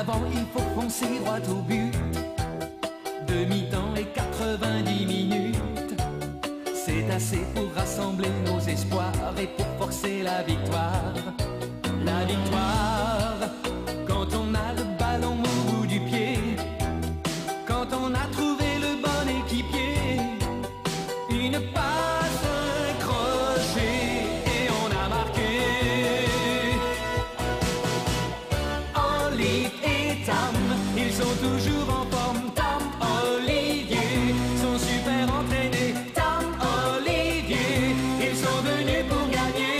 l'avant, il faut foncer droit au but. Demi-temps et 90 minutes, c'est assez pour rassembler nos espoirs et pour forcer la victoire. La victoire, quand on a le ballon au bout du pied, quand on a trouvé le bon équipier, une passe, un crochet et on a marqué. Olive et Tam, ils sont toujours en forme. Tam, Olivier, sont super entraînés. Tam, Olivier, ils sont venus pour gagner.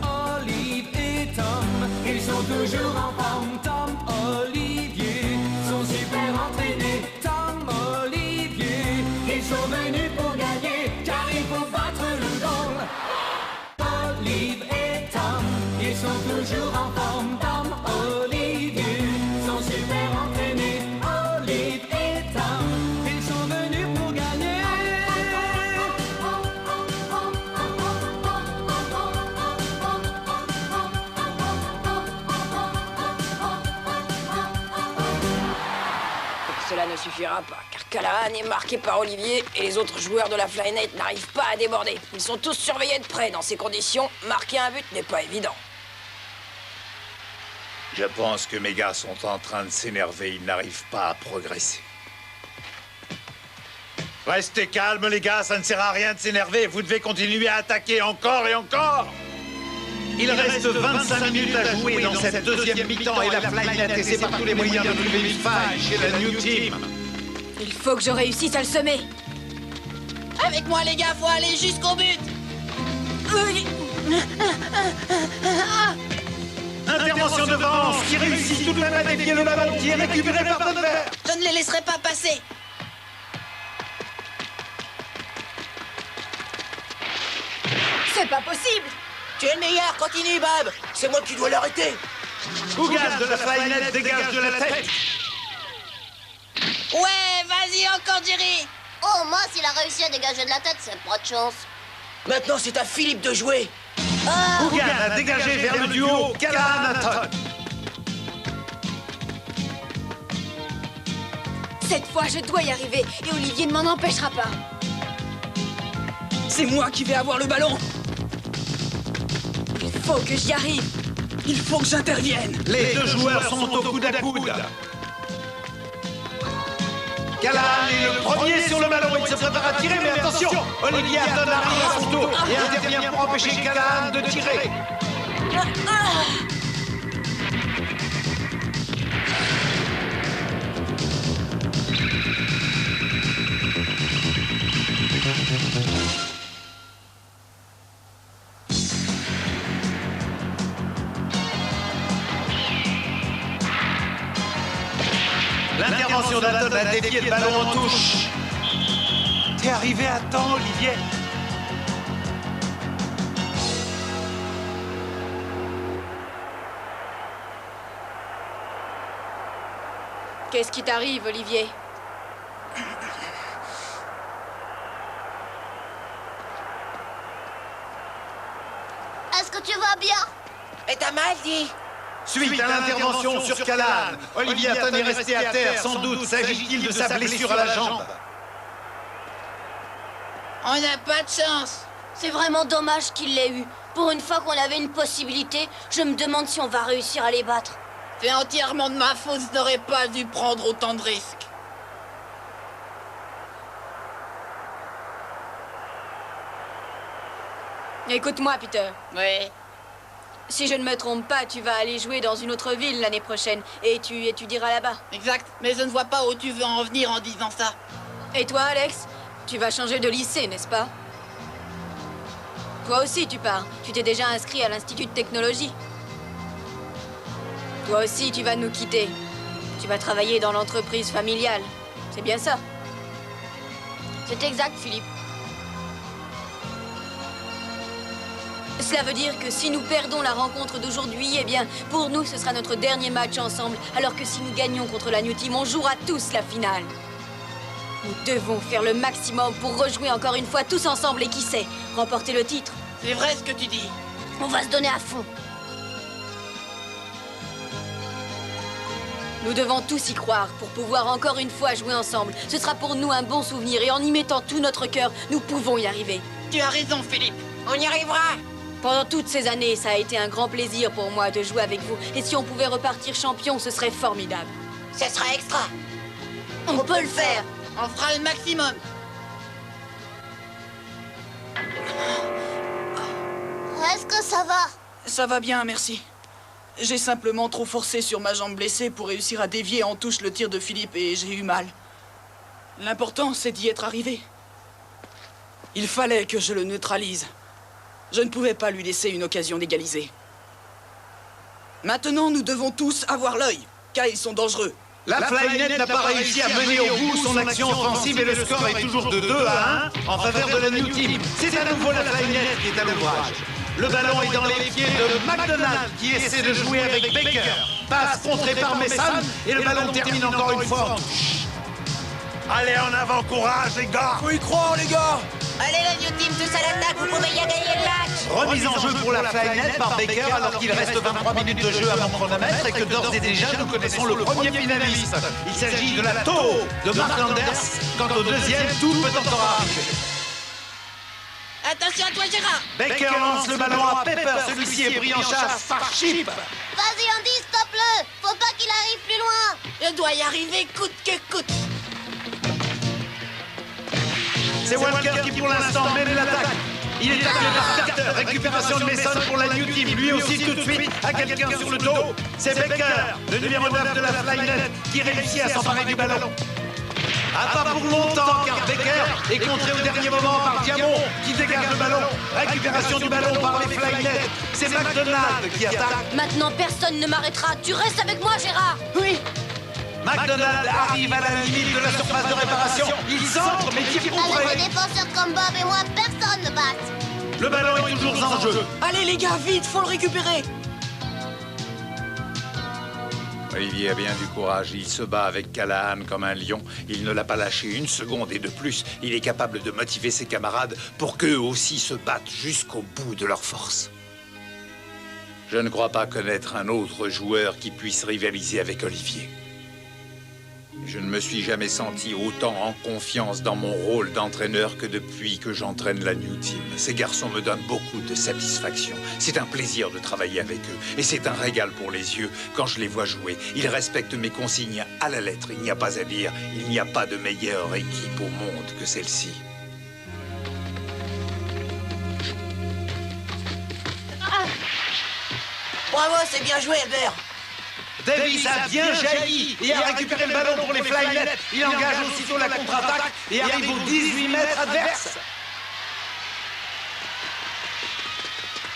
Olive et Tom, ils sont toujours en forme. Tom, Olivier, sont super entraînés. Tom, Olivier, ils sont venus pour gagner, car il faut battre le goal. Olive et Tom, ils sont toujours en forme. Tom, Olivier, sont super entraînés. Olive et Tom, ils sont venus pour gagner. Cela ne suffira pas, car Callahan est marqué par Olivier et les autres joueurs de la Flyknight n'arrivent pas à déborder. Ils sont tous surveillés de près. Dans ces conditions, marquer un but n'est pas évident. Je pense que mes gars sont en train de s'énerver. Ils n'arrivent pas à progresser. Restez calmes, les gars. Ça ne sert à rien de s'énerver. Vous devez continuer à attaquer encore et encore. Il reste 25 minutes à jouer dans cette deuxième mi-temps et la Flyknight essaie par tous les moyens de trouver une faille chez la New Team. Il faut que je réussisse à le semer. Avec moi, les gars, faut aller jusqu'au but. Intervention de Vance qui réussit tout de même à dévier le ballon qui est récupéré par Bonnever. Je ne les laisserai pas passer. C'est pas possible. Tu es le meilleur, continue, Bob. C'est moi qui dois l'arrêter. Ougas de la Flyknight dégage de la tête. Ouais, vas-y, encore Jerry. Oh, Moss, il a réussi à dégager de la tête, c'est pas de chance. Maintenant, c'est à Philippe de jouer. Ougas a dégagé vers le duo Callahan-Hatton. Cette fois, je dois y arriver et Olivier ne m'en empêchera pas. C'est moi qui vais avoir le ballon. Il faut que j'y arrive. Il faut que j'intervienne. Les deux joueurs sont au coude à coude. Callahan est le premier sur le ballon. Il se prépare à tirer, mais attention, Olivier Hatton arrive à son tour et intervient pour empêcher Callahan de tirer. L'intervention d'Hatton a dévié le ballon en touche. T'es arrivé à temps, Olivier. Qu'est-ce qui t'arrive, Olivier? Est-ce que tu vas bien? Et t'as mal dit? Suite à l'intervention sur Callahan, Olivier Hatton est resté à terre. Sans doute s'agit-il de sa blessure à la jambe. On n'a pas de chance. C'est vraiment dommage qu'il l'ait eu. Pour une fois qu'on avait une possibilité, je me demande si on va réussir à les battre. C'est entièrement de ma faute, je n'aurais pas dû prendre autant de risques. Écoute-moi, Peter. Oui. Si je ne me trompe pas, tu vas aller jouer dans une autre ville l'année prochaine et tu étudieras là-bas. Exact, mais je ne vois pas où tu veux en venir en disant ça. Et toi, Alex? Tu vas changer de lycée, n'est-ce pas? Toi aussi, tu pars. Tu t'es déjà inscrit à l'Institut de technologie. Toi aussi, tu vas nous quitter. Tu vas travailler dans l'entreprise familiale. C'est bien ça? C'est exact, Philippe. Cela veut dire que si nous perdons la rencontre d'aujourd'hui, eh bien, pour nous, ce sera notre dernier match ensemble. Alors que si nous gagnons contre la New Team, on jouera tous la finale. Nous devons faire le maximum pour rejouer encore une fois tous ensemble et qui sait, remporter le titre. C'est vrai ce que tu dis. On va se donner à fond. Nous devons tous y croire pour pouvoir encore une fois jouer ensemble. Ce sera pour nous un bon souvenir et en y mettant tout notre cœur, nous pouvons y arriver. Tu as raison, Philippe. On y arrivera. Pendant toutes ces années, ça a été un grand plaisir pour moi de jouer avec vous. Et si on pouvait repartir champion, ce serait formidable. Ça sera extra. On peut le faire. On fera le maximum. Est-ce que ça va? Ça va bien, merci. J'ai simplement trop forcé sur ma jambe blessée pour réussir à dévier en touche le tir de Philippe et j'ai eu mal. L'important, c'est d'y être arrivé. Il fallait que je le neutralise. Je ne pouvais pas lui laisser une occasion d'égaliser. Maintenant, nous devons tous avoir l'œil, car ils sont dangereux. La Flynet n'a pas réussi à mener au bout son action offensive et le score est toujours de 2-1 en faveur de la New Team. C'est à nouveau la Flynet qui est à l'ouvrage. Le ballon est dans les pieds de McDonald qui essaie de jouer avec Baker. Passe contrée par Mason et le ballon termine encore une fois en touche. Allez en avant, courage les gars! Faut y croire, les gars! Allez, la New Team, tous à l'attaque, vous pouvez y gagner le match. Remise en jeu pour la Flynet par Baker alors qu'il reste 23 minutes de jeu à mon chronomètre et que d'ores et déjà nous connaissons le premier finaliste. Il s'agit de la Toho de Mark Landers. Quant au deuxième, tout peut encore arriver. Attention à toi, Gérard. Baker lance le ballon à Pepper, celui-ci est pris en chasse par Chip. Vas-y, Andy, stoppe-le. Faut pas qu'il arrive plus loin. Je dois y arriver coûte que coûte. C'est Walker qui pour l'instant mène l'attaque. Il est appelé par Carter, récupération de Mason pour la New Team. Lui aussi tout de suite à quelqu'un sur le dos. C'est Baker, le numéro 9 de la Flynet, qui réussit à s'emparer du ballon. Pas pour longtemps, car Baker est contré au dernier moment par Diamond, qui dégage le ballon. Récupération du ballon par les Flynet. C'est McDonald qui attaque. Maintenant, personne ne m'arrêtera. Tu restes avec moi, Gérard. Oui! McDonald arrive à la limite de la surface de réparation. Il centre, mais tire Avec contré. des défenseurs comme Bob et moi, personne ne passe. Le ballon est toujours en jeu. Allez, les gars, vite, faut le récupérer! Olivier a bien du courage. Il se bat avec Callahan comme un lion. Il ne l'a pas lâché une seconde et de plus, il est capable de motiver ses camarades pour qu'eux aussi se battent jusqu'au bout de leur force. Je ne crois pas connaître un autre joueur qui puisse rivaliser avec Olivier. Je ne me suis jamais senti autant en confiance dans mon rôle d'entraîneur que depuis que j'entraîne la New Team. Ces garçons me donnent beaucoup de satisfaction. C'est un plaisir de travailler avec eux. Et c'est un régal pour les yeux quand je les vois jouer. Ils respectent mes consignes à la lettre. Il n'y a pas à dire, il n'y a pas de meilleure équipe au monde que celle-ci. Bravo, c'est bien joué, Albert. Davis a bien jailli et a récupéré le ballon pour les Flynet. Il engage aussitôt la contre-attaque et arrive aux 18 mètres adverses.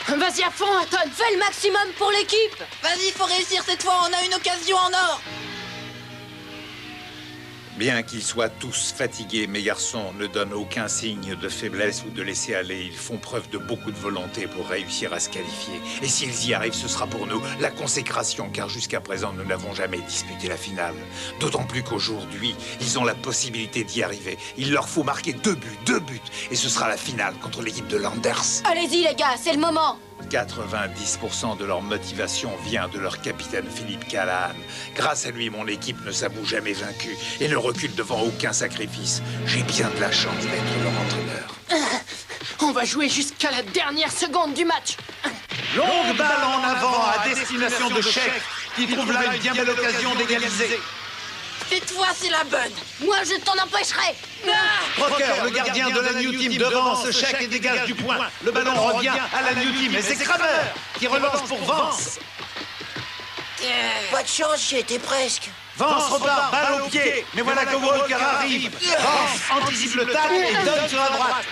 Vas-y à fond, Anton. Fais le maximum pour l'équipe. Vas-y, faut réussir cette fois, on a une occasion en or. Bien qu'ils soient tous fatigués, mes garçons ne donnent aucun signe de faiblesse ou de laisser aller. Ils font preuve de beaucoup de volonté pour réussir à se qualifier. Et s'ils y arrivent, ce sera pour nous la consécration, car jusqu'à présent, nous n'avons jamais disputé la finale. D'autant plus qu'aujourd'hui, ils ont la possibilité d'y arriver. Il leur faut marquer 2 buts, et ce sera la finale contre l'équipe de Landers. Allez-y, les gars, c'est le moment. 90% de leur motivation vient de leur capitaine Philippe Callahan. Grâce à lui, mon équipe ne s'avoue jamais vaincue et ne recule devant aucun sacrifice. J'ai bien de la chance d'être leur entraîneur. On va jouer jusqu'à la dernière seconde du match! Longue balle en avant à destination de Sheck, qui trouve là une bien belle occasion d'égaliser. Cette fois, c'est la bonne. Moi, je t'en empêcherai. Crocker, le gardien de la New Team, devance Sheck et dégage du point. Le ballon revient à la New Team et c'est Kramer qui relance pour Vance. Pas de chance, j'y étais presque. Vance repart, balle au pied, mais voilà que Walker arrive. Vance anticipe le tacle et donne sur la droite.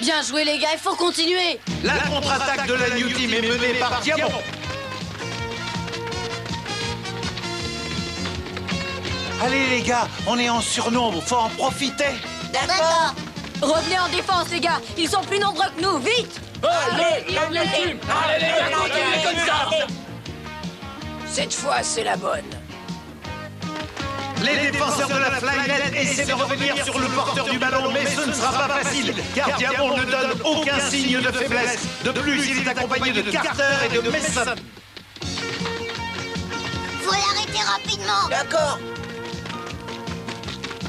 Bien joué, les gars, il faut continuer. La contre-attaque de la New Team est menée par Diamond. Allez les gars, on est en surnombre, faut en profiter. D'accord. Revenez en défense, les gars. Ils sont plus nombreux que nous, vite. Allez, les gars, continuez comme ça. Cette fois, c'est la bonne. Les défenseurs de la Flynet essaient de revenir sur le porteur du ballon, mais ce ne sera pas facile, car Diamond ne donne aucun signe de faiblesse. De plus, il est accompagné de Carter et de Mason. Faut l'arrêter rapidement. D'accord.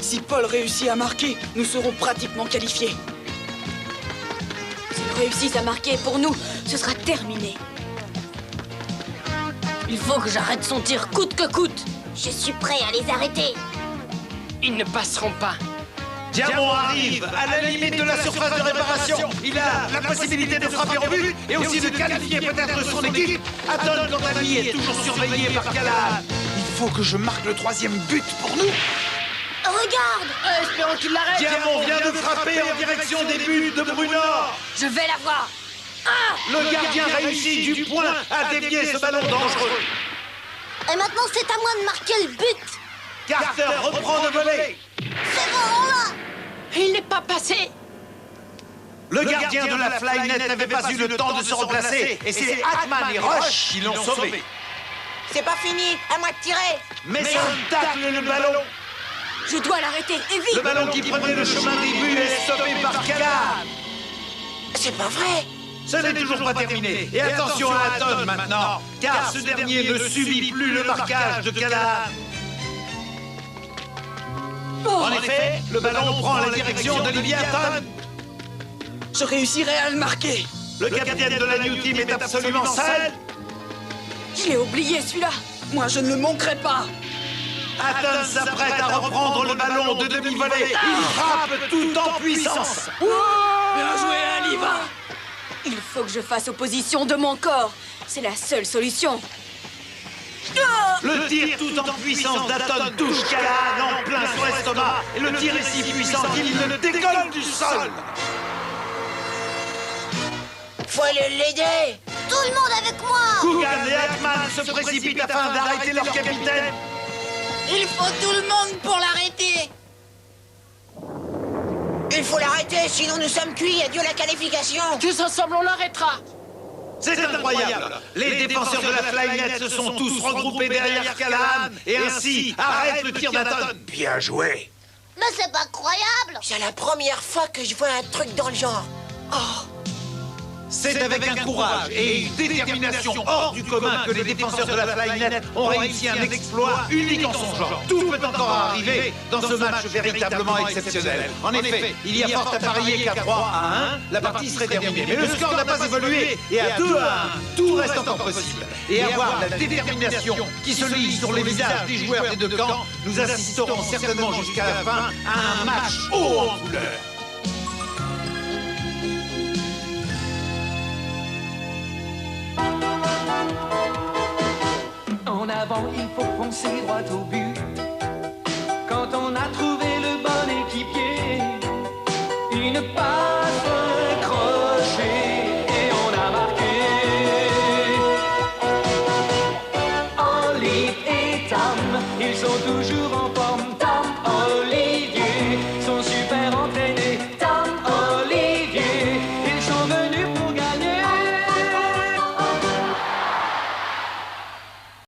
Si Paul réussit à marquer, nous serons pratiquement qualifiés. S'ils réussissent à marquer, pour nous, ce sera terminé. Il faut que j'arrête son tir coûte que coûte. Je suis prêt à les arrêter. Ils ne passeront pas. Diamant arrive à la limite de la surface de réparation. Il a la possibilité de frapper au but et aussi de qualifier peut-être son équipe. Aton, quant à lui, est toujours surveillé par Callahan. Il faut que je marque le 3e but pour nous. Regarde. Espérons qu'il l'arrête. Diamant vient de frapper en direction des buts de Brunor. Je vais la voir. Le gardien réussit du point à dévier ce ballon dangereux. Et maintenant, c'est à moi de marquer le but. Carter reprend de voler. C'est bon, là. Il n'est pas passé. Le gardien de la Flynet n'avait pas eu le temps de se replacer et c'est Atman et Rush qui l'ont sauvé. C'est pas fini. À moi de tirer. Mais ça tacle le ballon. Je dois l'arrêter, et vite. Le ballon qui prenait le chemin des buts est stoppé par Callahan. C'est pas vrai. Ce n'est toujours pas terminé. Et attention à Aton maintenant, car ce dernier ne subit plus le marquage de Callahan. En effet, le ballon prend la direction d'Olivier Aton. Je réussirai à le marquer. Le capitaine de la New Team est absolument seul. Je l'ai oublié, celui-là. Moi, je ne le manquerai pas. Aton s'apprête à reprendre le ballon de demi-volée. Il frappe tout en puissance. Bien joué, Aliva. Il faut que je fasse opposition de mon corps. C'est la seule solution. Le tir tout en puissance d'Aton touche Callahan en plein sur l'estomac. Et le tir est si puissant qu'il le décolle du sol. Faut aller l'aider. Tout le monde avec moi. Coogan et Atman se précipitent afin d'arrêter leur capitaine. Il faut tout le monde pour l'arrêter. Il faut l'arrêter, sinon nous sommes cuits. Adieu la qualification. Tous ensemble, on l'arrêtera. C'est incroyable. Les défenseurs de la Flynet se sont tous regroupés derrière Callahan et ainsi arrêtent le tir d'Aton. Bien joué. Mais c'est pas croyable. C'est la première fois que je vois un truc dans le genre. C'est avec un courage et une détermination hors du commun que les défenseurs de la Flynet ont réussi un exploit unique en son genre. Tout peut encore arriver dans ce match véritablement exceptionnel. En effet, il y a fort à parier qu'à 3-1, la partie serait terminée. Mais le score n'a pas évolué et à 2-1, tout reste encore possible. Et avoir la détermination qui se lit sur les visages des joueurs des deux camps, nous assisterons certainement jusqu'à la fin à un match haut en couleur. En avant, il faut foncer droit au but. Quand on a trouvé le bon équipier, une passe, un crochet et on a marqué. Olive et Tom, ils sont toujours